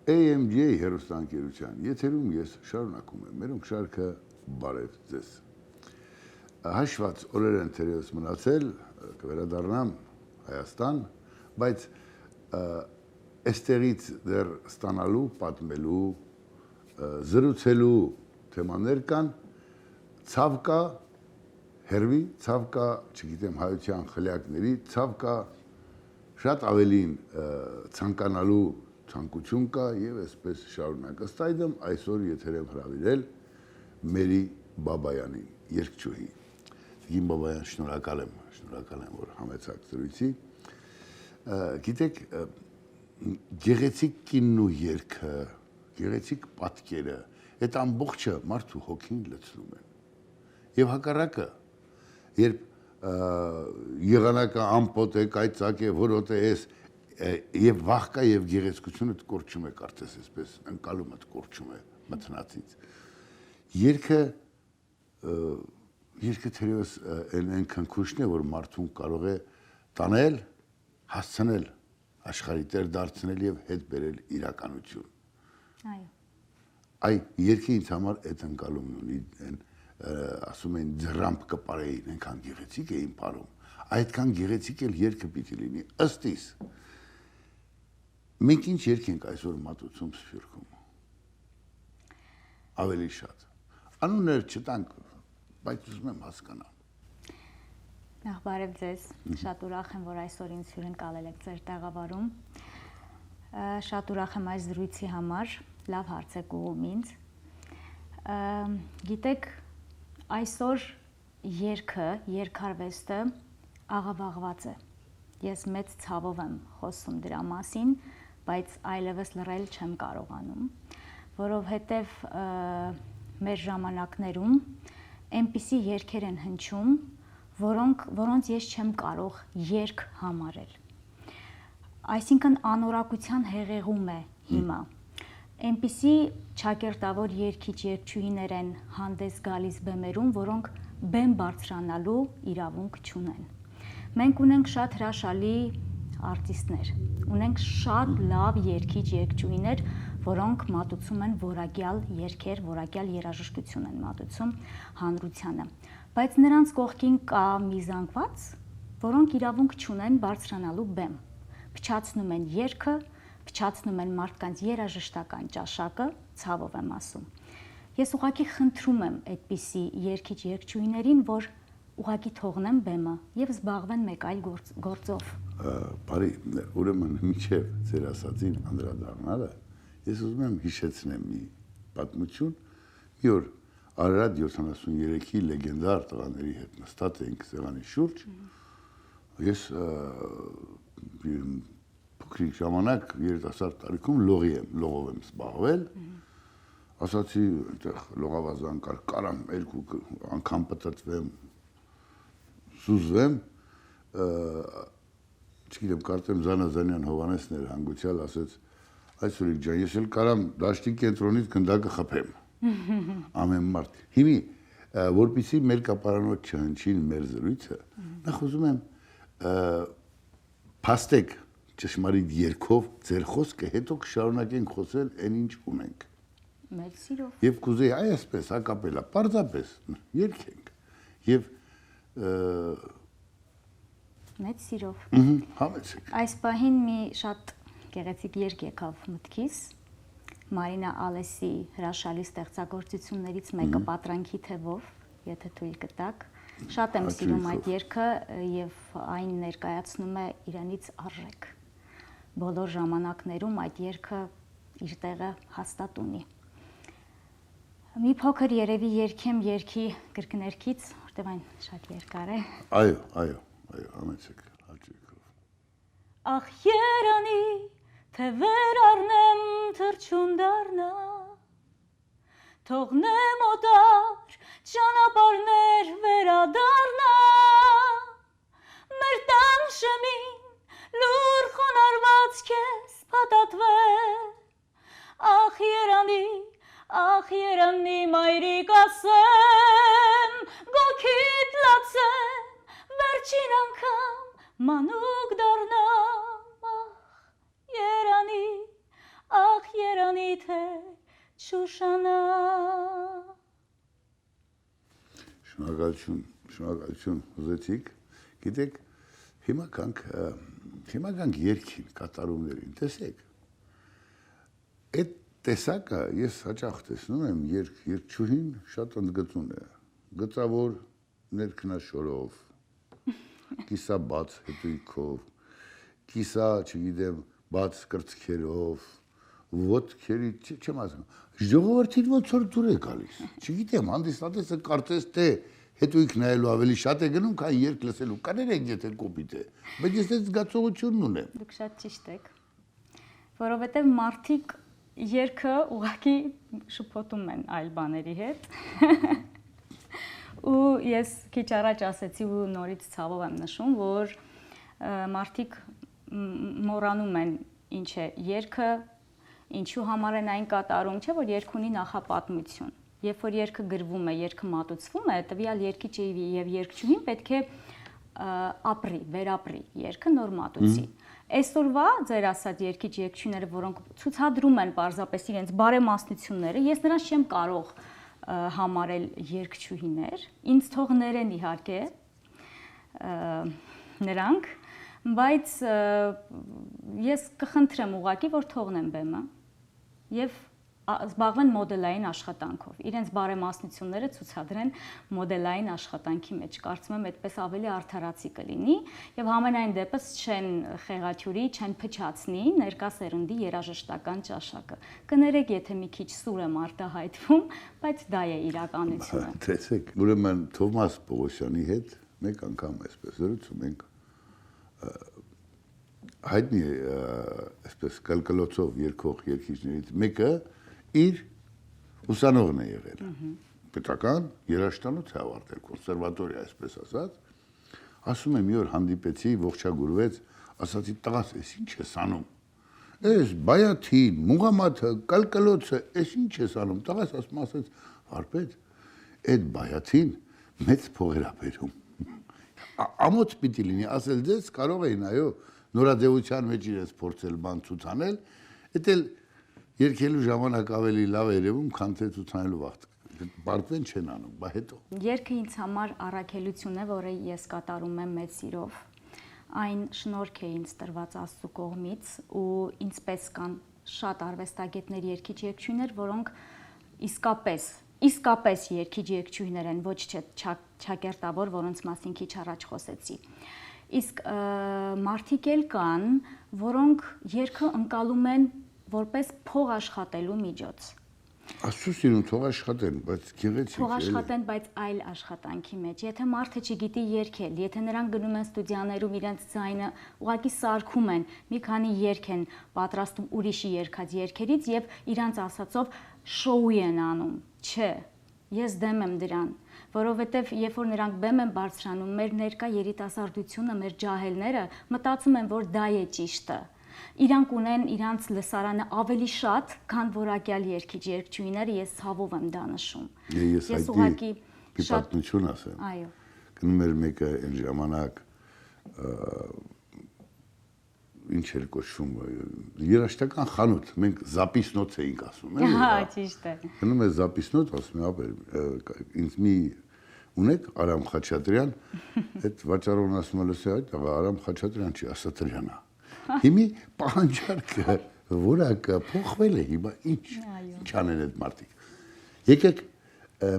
AMG հեռուստաընկերության եթերում ես շարունակում եմ մերոնք շարքը բարև ձեզ հաշված օրեր են թերևս մնացել կվերադառնամ Հայաստան բայց այստեղից դեռ ստանալու պատմելու զրուցելու թեմաներ կան ցավ կա հերվի ցավ կա չգիտեմ հայության խլյակների ցավ կա շատ ավելին ցանկանալու ցանկություն կա եւ այսպես շարունակ ըստ այդմ այսօր եթեր եմ հրավիրել Մերի Բաբայանին երգչուհի Տիկին Բաբայան շնորհակալ եմ որ համեցաք զրույցի գիտեք գեղեցիկ կինն ու երգը գեղեցիկ պատկերը այդ ամբողջը մարդու հոգին լցնում են եւ հակառակը երբ եղանակը ամպոտ է կայծակ է որոտ է եւ վախ կա եւ գեղեցկությունը կորչում է կարծես այսպես ընկալումը կորչում է մթնածից երգը թերևս այնքան քուշն է որ մարդուն կարող է տանել հասցնել աշխարհի տեր դարձնել եւ հետ բերել իրականություն այ երգը ինձ համար այդ ընկալումն ունի ասում են ձրամփ կպարեին այնքան գեղեցիկ էին ապարում այդքան գեղեցիկ էլ երգը պիտի լինի ըստ իս մենք ինչ երգ ենք այսօր մատուցում Սփյուռքում ավելի շատ անուններ չտանք բայց ուզում եմ հասկանալ նախ բարև ձեզ շատ ուրախ եմ որ այսօր ինձ հյուրընկալել եք ձեր տեղավարում շատ ուրախ եմ այս զրույցի համար լավ հարց եք ուղղում ինձ գիտեք այսօր երգը երգարվեստը աղավաղված է ես մեծ ցավով եմ խոսում դրա մասին բայց այլևս լռել չեմ կարողանում որովհետև մեր ժամանակներում այնպիսի երգեր են հնչում որոնց ես չեմ կարող երգ համարել այսինքն անորակության հեղեղում է հիմա այնպիսի ճակերտավոր երգիչ երգչուհիներ են հանդես գալիս բեմերում որոնք բեմ բարձրանալու իրավունք չունեն մենք ունենք շատ հրաշալի արտիստներ ունենք շատ լավ երգիչ երգչուհիներ որոնք մատուցում են որակյալ երգեր որակյալ երաժշտություն են մատուցում հանրությանը բայց նրանց կողքին կա մի զանգված որոնք իրավունք չունեն բարձրանալու բեմ փչացնում են երգը փչացնում են մարդկանց երաժշտական ճաշակը ցավով եմ ասում ես ուղղակի խնդրում եմ այդպիսի երգիչ երգչուհիներին որ ուղղակի թողնեն բեմը եւ զբաղվեն մեկ այլ գործով բարի ուրեմն մինչև ձեր ասածին անդրադառնալը ես ուզում եմ հիշեցնեմ մի պատմություն մի օր Արարատ 73-ի լեգենդար տղաների հետ նստած էինք սեղանի շուրջ ես փոքրիկ ժամանակ երիտասարդ տարիքում լողով եմ զբաղվել ասացի այնտեղ լողավազան կար կարամ երկու անգամ պատտվեմ սուզվեմ չգիտեմ կարծեմ Զանազանյան Հովանեսն էր հանգուցյալ ասեց այսօր ջան ես էլ կարամ դաշտի կենտրոնից գնդակը խփեմ ամեն մարդ հիմի որպեսզի մեր կապարանոց չհնչին մեր զրույցը նախ ուզում եմ փաստեք ճշմարիտ երգով ձեր խոսքը հետո կշարունակենք խոսել այն ինչ ունենք մեծ սիրով եւ կուզեի այսպես ակապելա պարզապես երգենք եւ մեծ սիրով համեցեք այս պահին մի շատ գեղեցիկ երգ եկավ մտքիս Մարինա Ալեսի հրաշալի ստեղծագործություններից մեկը պատրանքի թևով եթե թույլ կտաք շատ եմ սիրում այդ երգը եւ այն ներկայացնում է իրանից արժեք բոլոր ժամանակներում այդ երգը իր տեղը հաստատ ունի մի փոքր երևի երգեմ երգի կրկներքից որտեղ այն շատ երկար է այո համեցեք հաճույքով ախ երանի թե վեր առնեմ թրջուն դառնա թողնեմ օտար ճանապարհներ վերադառնա մեր տան շեմին լուր խոնարհված քեզ փաթաթվե ախ երանի մայրիկ ասեմ գոքիդ լացեմ վերջին անգամ մանուկ դառնամ ախ երանի երանի թե Շուշանա։ Շնորհակալություն ուզեցիք։ Գիտեք, հիմա կանք երգին, կատարումներին, տեսեք։ Այդ տեսակը ես հաճախ տեսնում եմ երկչուհին շատ ընդգծուն է, գծավոր ներքնաշորով, կիսա բաց հետույքով, կիսա, չգիտեմ, բաց կրծքերով, ոտքերի, չեմ ասում, ժողովրդին ոնց որ դուր է գալիս, չգիտեմ, հանդիսատեսը կարծես թե հետույք նայելու ավելի շատ է գնում, քան երգ լսելու, կաներեք եթե կոպիտ է, բայց ես այդ զգացողությունն ունեմ։ Դուք շատ ճիշտ եք, որովհետև մարդիկ երգը ուղղակի շփոթում են այլ բաների հետ։ Ու ես քիչ առաջ ասեցի ու նորից ցավով եմ նշում, որ մարդիկ մոռանում են ինչ է երգը, ինչու համար են այն կատարում, չէ՞ որ երգ ունի նախապատմություն։ Երբ որ երգը գրվում է, երգը մատուցվում է, տվյալ երգիչը եւ երգչուհին պետք է ապրի, վերապրի, երգը նոր մատուցի։ Այսօրվա ձեր ասած երգիչ-երգչուները, որոնք ցուցադրում են պարզապես իրենց բարեմասնությունները, ես նրանց չեմ կարող համարել երգչուհիներ, ինձ թող ներեն իհարկե նրանք, բայց ես կխնդրեմ ուղղակի, որ թողնեմ բեմը եւ զբաղվեն մոդելային աշխատանքով, իրենց բարեմասնությունները ցուցադրեն մոդելային աշխատանքի մեջ, կարծում եմ այդպես ավելի արդարացի կլինի եւ համենայն դեպս չեն խեղաթյուրի, չեն փչացնի ներկա սերնդի երաժշտական ճաշակը։ Կներեք, եթե մի քիչ սուր եմ արտահայտվում, բայց դա է իրականությունը։ Տեսեք, ուրեմն Թովմաս Պողոսյանի հետ մեկ անգամ այսպես զրուցում ենք հայտնի այսպես կալկալոցով երկող երգիչներից մեկը իր ուսանողն է եղել։ Պետական երաժշտանոց է ավարտել, կոնսերվատորիա, այսպես ասած։ Ասում եմ, մի օր հանդիպեցի, ողջագուրվեց, ասացի, տղաս, էս ինչ ես անում։ Էս բայաթին, մուղամաթը, կալկալոցը, էս ինչ ես անում։ Տղաս ասեց, վարպետ, այդ բայաթին մեծ փողեր ա բերում։ Ամոթ պիտի լինի, ասել ձեզ կարող էին, այո, նորաձևության մեջ իրենց փորձել բան ցուցանել, դա երկելու ժամանակ ավելի լավ է երևում, քան թե ցուցանելու վաղ։ Բարդեն չեն անում, բա հետո։ Երգը ինձ համար առաքելություն է, որը ես կատարում եմ մեծ սիրով։ Այն շնորհք է ինձ տրված Աստծո կողմից ու ինձպես կան շատ արվեստագետներ, երգիչ-երգչուհիներ, որոնք իսկապես երգիչ-երգչուհիներ են, ոչ թե ճակերտավոր, որոնց մասին քիչ առաջ խոսեցի։ Իսկ մարդիկ էլ կան, որոնք երգը ընկալում են որպես փող աշխատելու միջոց։ Աստծո սիրուն թող աշխատեն, բայց գեղեցիկ է։ Թող աշխատեն, բայց այլ աշխատանքի մեջ։ Եթե մարդը չգիտի երգել, եթե նրանք գնում են ստուդիաներում իրենց ձայնը ուղղակի սարքում են, մի քանի երգ են պատրաստում ուրիշի երգած երգերից եւ իրանց ասածով շոու են անում։ Չէ, ես դեմ եմ դրան, որովհետեւ երբ որ նրանք բեմ են բարձրանում, մեր ներկա երիտասարդությունը, մեր ջահելները մտածում են, որ դա է ճիշտը։ Իրանք ունեն իրանց լսարանը ավելի շատ, քան որակյալ երգիչ-երգչուհիները, ես ցավով եմ դա նշում։ Ես ուղղակի պատմություն ասեմ։ Այո։ Գնում էր մեկը այն ժամանակ ինչ էր կոչվում, երաժշտական խանութ, մենք զապիսնոց էինք ասում, էլի։ Հա, ճիշտ է։ Գնում է զապիսնոց, ասում է, ապեր, ինձ մի ունեք Արամ Խաչատրյան, այդ վաճառողն ասում է, լսի, այդ Արամ Խաչատրյան չի, Ասատրյանն է։ Հիմի պահանջարկը, որակը փոխվել է, հիմա ինչ անեն այդ մարդիկ։ Եկեք,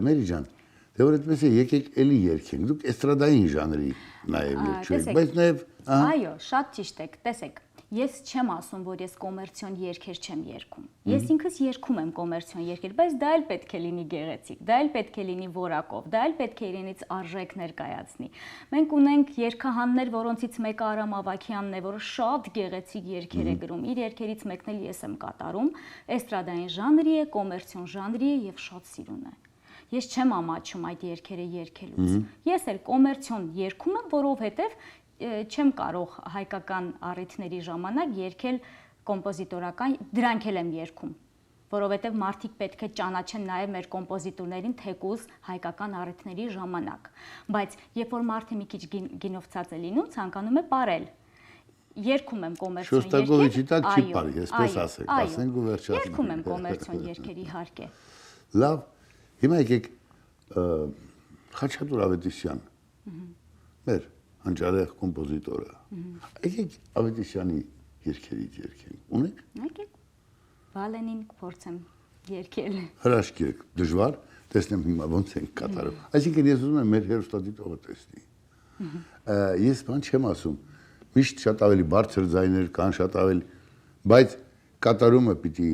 Մերի ջան, դե որ այդպես է, եկեք էլի երգենք, դուք էստրադային ժանրի նաև երգչուհի, բայց նաև Այո, շատ ճիշտ եք, տեսեք, ես չեմ ասում, որ ես կոմերցիոն երգեր չեմ երգում։ Ես ինքս երգում եմ կոմերցիոն երգեր, բայց դա էլ պետք է լինի գեղեցիկ, դա էլ պետք է լինի որակով, դա էլ պետք է իրենից արժեք ներկայացնի։ Մենք ունենք երգահաններ, որոնցից մեկը Արամ Ավագյանն է, որը շատ գեղեցիկ երգեր է գրում։ Իր երգերից մեկն էլ ես եմ կատարում, էստրադային ժանրի է, կոմերցիոն ժանրի է եւ շատ սիրուն է։ Ես չեմ ամաչում այդ երգերը երգելուց։ Ես էլ կոմերցիոն երգում եմ, որովհետեւ չեմ կարող հայկական առիթների ժամանակ երգել կոմպոզիտորական, դրանք էլ եմ երգում, որովհետև մարդիկ պետք է ճանաչեն նաև մեր կոմպոզիտորներին թեկուզ հայկական առիթների ժամանակ, բայց երբ որ մարդը մի քիչ գինովցած է լինում, ցանկանում է ապրել։ Երգում եմ կոմերցիոն Շոստակովիչի տակ չի այո, բարի, այսպես այո, ասենք, այո, ասենք ու վերջացնենք։ Երգում եմ կոմերցիոն երգեր իհարկե։ Լավ, հիմա եկեք Խաչատուր Ավետիսյան, մեր հանճարեղ կոմպոզիտորը, եկեք Ավետիսյանի երգերից երգենք, ունեք։ Եկեք Վալենին կփորձեմ երգել։ Հրաշք երգ, դժվար, տեսնեմ հիմա ոնց ենք կատարում։ Այսինքն ես ուզում եմ մեր հերոստատիտողը տեսնի։ Ես բան չեմ ասում, միշտ շատ ավելի բարձր ձայներ կան, շատ ավելի, բայց կատարումը պիտի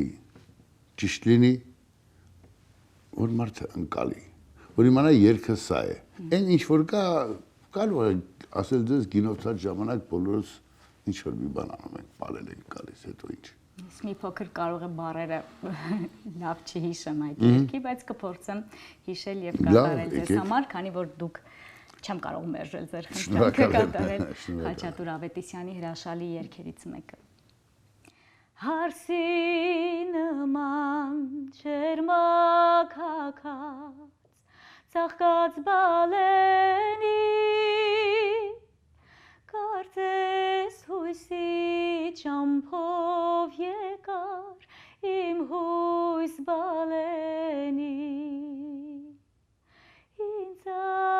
ճիշտ լինի, որ մարդը ընկալի, որ իմանա երգը սա է։ Այն ինչ որ կա, կարող է ասել ձեզ գինովցած ժամանակ բոլորս ինչ որ մի բան անում ենք, պարել ենք գալիս, հետո ինչ։ Ես մի փոքր կարող եմ բառերը լավ չհիշեմ այդ երգի, բայց կփորձեմ հիշել եւ կատարել ձեզ համար, քանի որ դուք չեմ կարող մերժել ձեր խնդրանքը կատարել Խաչատուր Ավետիսյանի հրաշալի երգերից մեկը։ Հարսի նման չերմաքաքած ծաղկած բալենի կարծես հույսի ճամփով եկար իմ հույս բալենի ինձ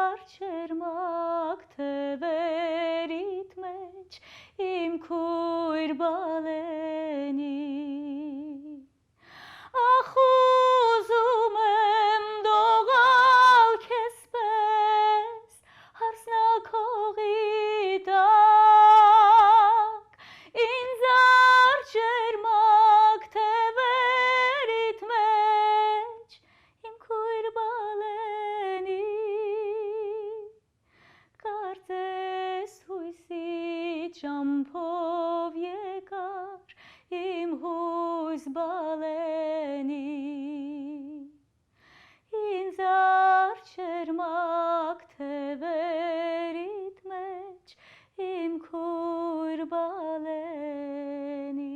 արջերմակ թևերիդ մեջ իմ քույր բալենի ախ ուզում եմ դողալ քեզ պես հարսնակողի տակ ինձ արջերմակ թևերիդ մեջ իմ քույր բալենի կարծես հույսի ճամփով եկար իմ հույս բալենի ինձ արջերմակ թևերիդ մեջ իմ քույր բալենի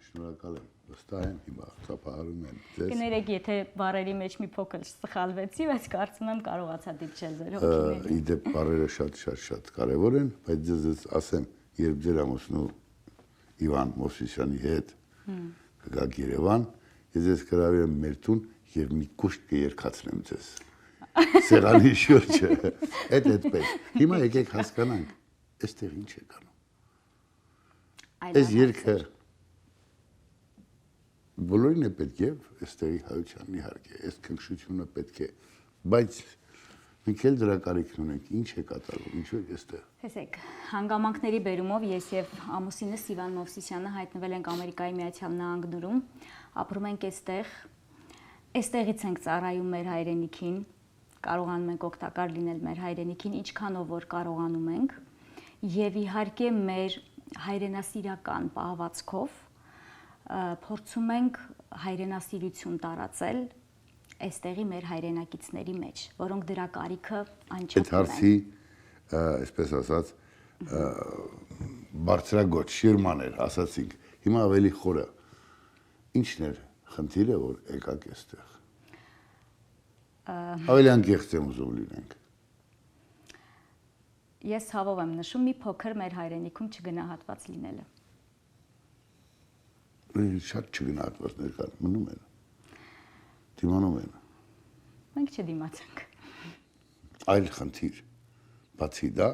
Շնորհակալ եմ, վստահ եմ հիմա ծափահարում եմ ձեզ։ Կներեք, եթե բառերի մեջ մի փոքր սխալվեցի, բայց կարծում եմ կարողացա դիպչել ձեր հոգիներին։ Իդեպ բառերը շատ կարևոր են, բայց ձեզ ասեմ, երբ ձեր ամուսնու Իվան Մովսիսյանի հետ կգաք Երևան, ես ձեզ կհրավիրեմ մեր տուն եւ մի կուշտ կերկացնեմ ձեզ։ Սեղանի շուրջը, այդպես։ Հիմա եկեք հասկանանք, այստեղ ինչ է կանում։ Այս երգը բոլորին է պետք է, այստեղի հայությանն իհարկե, այս քնքշությունը պետք է, բայց մենք էլ դրա կարիքն ունենք, ինչ է կատարվում, ինչու եք այստեղ։ Տեսեք, հանգամանքների բերումով ես եւ ամուսինս Իվան Մովսիսյանը հայտնվել ենք Ամերիկայի Միացյալ Նահանգներում, ապրում ենք այստեղից ենք ծառայում մեր հայրենիքին, կարողանում ենք օգտակար լինել մեր հայրենիքին, ինչքանով որ կարողանում ենք, եւ իհարկե մեր հայրենասիրական պահվածքով փորձում ենք հայրենասիրություն տարածել այստեղի մեր հայրենակիցների մեջ, որոնք դրա կարիքը անչափ Այդ հարցի, այսպես ասած, բարձրագոտ շիրման էր, ասացինք, հիմա ավելի խորը, ինչն էր խնդիրը, որ եկաք այստեղ։ Ավելի անկեղծ եմ ուզում լինենք։ Ես ցավով եմ նշում մի փոքր մեր հայրենիքում չգնահատված լինելը։ Շատ չգնահատվածներ կան, մնում են, դիմանում են։ Մենք չդիմացանք։ Այլ խնդիր, բացի դա,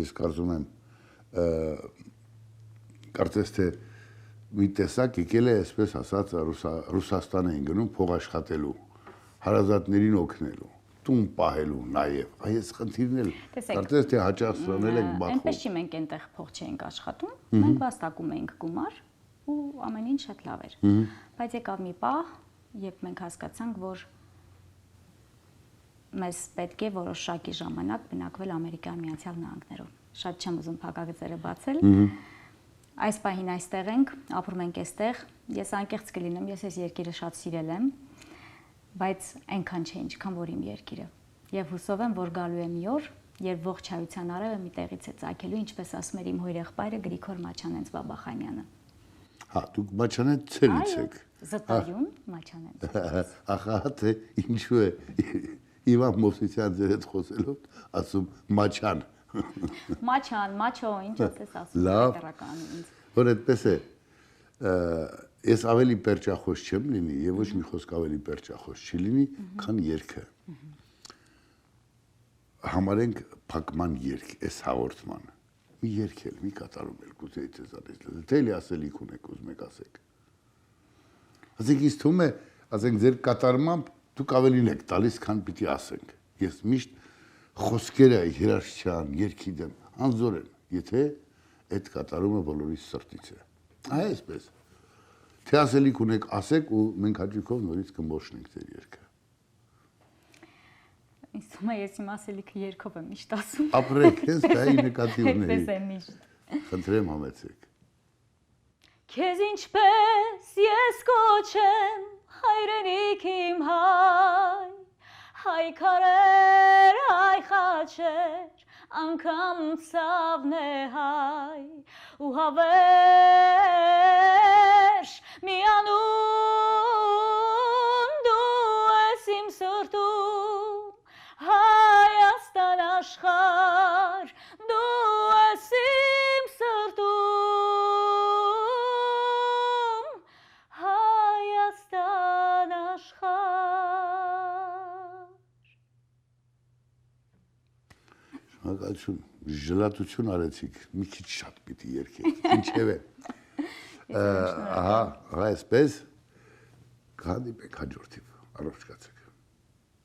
ես կարծում եմ, կարծես թե մի տեսակ եկել է, այսպես ասած, Ռուսաստան էին գնում փող աշխատելու, հարազատներին օգնելու, տուն պահելու նաև, այս խնդիրն էլ, կարծես թե հաճախ սրանել ենք բախում։ Այնպես չի մենք այնտեղ փող չենք աշխատում, մենք վաստակում էինք գումար ու ամեն ինչ շատ լավ էր։ Բայց եկավ մի պահ, երբ մենք հասկացանք, որ մեզ պետք է որոշակի ժամանակ բնակվել Ամերիկայի Միացյալ Նահանգներում։ Շատ չեմ ուզում փակագծերը բացել։ Այս պահին այստեղ ենք, ապրում ենք այստեղ։ Ես անկեղծ կլինեմ, ես այս երկիրը շատ սիրել եմ, բայց այնքան չէ, ինչքան որ իմ երկիրը։ Եվ հուսով եմ, որ գալու է մի օր, երբ ողջ հայության արևը մի տեղից է ծագելու, ինչպես ասում էր իմ հորեղբայրը Գրիգոր Մաչանենց Բաբախանյանը։ Հա, դուք Մաչանենց ցելից եք։ Զտայուն Մաչանենց։ Ախա, թե ինչու է Իվան Մովսիսյան ձեր հետ խոսելով ասում Մաչան, Մաչան, մաչո, ինչ ես ասում Լավ։ հայկերականի ինձ։ Որ այդպես է, ես ավելի պերճախոս չեմ լինի եւ ոչ մի խոսք ավելի պերճախոս չի լինի, քան երգը։ Համարենք փակման երգ, այս հաղորդմանը։ Մի երգ էլ, մի կատարում էլ, գուցե ցեզանից դելի ասելիք ունեք, ուզում եք ասեք։ Ասենք ինձ թվում է, ասենք ձեր կատարմամբ դուք ավելին եք տալիս, քան պիտի ասենք։ Ես միշտ խոսքերը երաժշտության, երգի դեմ անզոր են, եթե այդ կատարումը բոլորի սրտից է։ Այսպես։ Թե ասելիք ունեք, ասեք ու մենք հաճույքով նորից կմոռանանք ձեր երգը։ Ինձ թվում է ես իմ ասելիքը երգով եմ միշտ ասում։ Ապրեք, հենց դա ի նկատի ունեի։ Այդպես է միշտ։ Խնդրեմ համեցեք։ Քեզ ինչպես ես կոչեմ հայրենիք իմ հայ, հայ քարեր, հայ խաչեր, անգամ ցավն է հայ, ու հավերժ միանուն դու ես իմ սրտում, Հայաստան աշխարհ, դու ես իմ սրտում, Հայաստան աշխարհ։ Շնորհակալություն, ժլատություն արեցիք, մի քիչ շատ պիտի երգեք, ինչևէ։ Ահա, այսպես կհանդիպենք հաջորդիվ, առողջ կացեք։